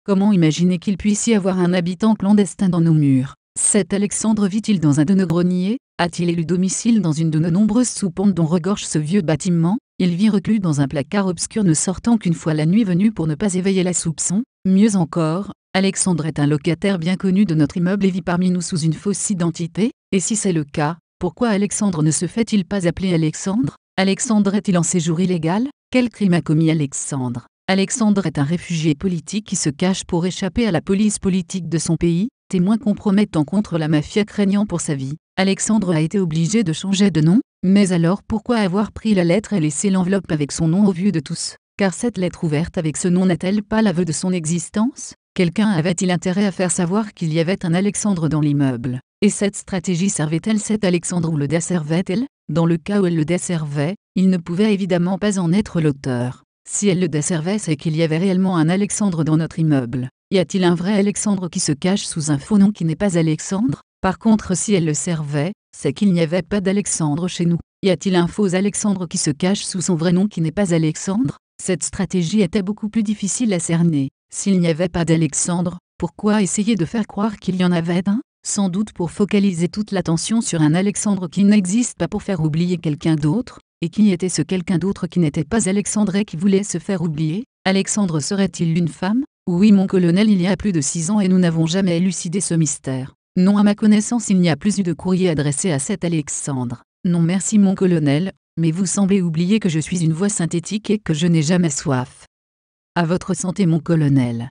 Comment imaginer qu'il puisse y avoir un habitant clandestin dans nos murs? Cet Alexandre vit-il dans un de nos greniers? A-t-il élu domicile dans une de nos nombreuses soupentes dont regorge ce vieux bâtiment? Il vit reclus dans un placard obscur ne sortant qu'une fois la nuit venue pour ne pas éveiller la soupçon. Mieux encore, Alexandre est un locataire bien connu de notre immeuble et vit parmi nous sous une fausse identité. Et si c'est le cas, pourquoi Alexandre ne se fait-il pas appeler Alexandre? Alexandre est-il en séjour illégal? Quel crime a commis Alexandre? Alexandre est un réfugié politique qui se cache pour échapper à la police politique de son pays, témoin compromettant contre la mafia craignant pour sa vie. Alexandre a été obligé de changer de nom, mais alors pourquoi avoir pris la lettre et laissé l'enveloppe avec son nom au vu de tous? Car cette lettre ouverte avec ce nom n'est-elle pas l'aveu de son existence? Quelqu'un avait-il intérêt à faire savoir qu'il y avait un Alexandre dans l'immeuble? Et cette stratégie servait-elle cet Alexandre ou le desservait-elle? Dans le cas où elle le desservait, il ne pouvait évidemment pas en être l'auteur. Si elle le desservait, c'est qu'il y avait réellement un Alexandre dans notre immeuble. Y a-t-il un vrai Alexandre qui se cache sous un faux nom qui n'est pas Alexandre? Par contre, si elle le servait, c'est qu'il n'y avait pas d'Alexandre chez nous. Y a-t-il un faux Alexandre qui se cache sous son vrai nom qui n'est pas Alexandre? Cette stratégie était beaucoup plus difficile à cerner. S'il n'y avait pas d'Alexandre, pourquoi essayer de faire croire qu'il y en avait un? Sans doute pour focaliser toute l'attention sur un Alexandre qui n'existe pas pour faire oublier quelqu'un d'autre. Et qui était ce quelqu'un d'autre qui n'était pas Alexandre et qui voulait se faire oublier? Alexandre serait-il une femme? Oui mon colonel, il y a plus de 6 ans et nous n'avons jamais élucidé ce mystère. Non, à ma connaissance il n'y a plus eu de courrier adressé à cet Alexandre. Non merci mon colonel, mais vous semblez oublier que je suis une voix synthétique et que je n'ai jamais soif. À votre santé mon colonel.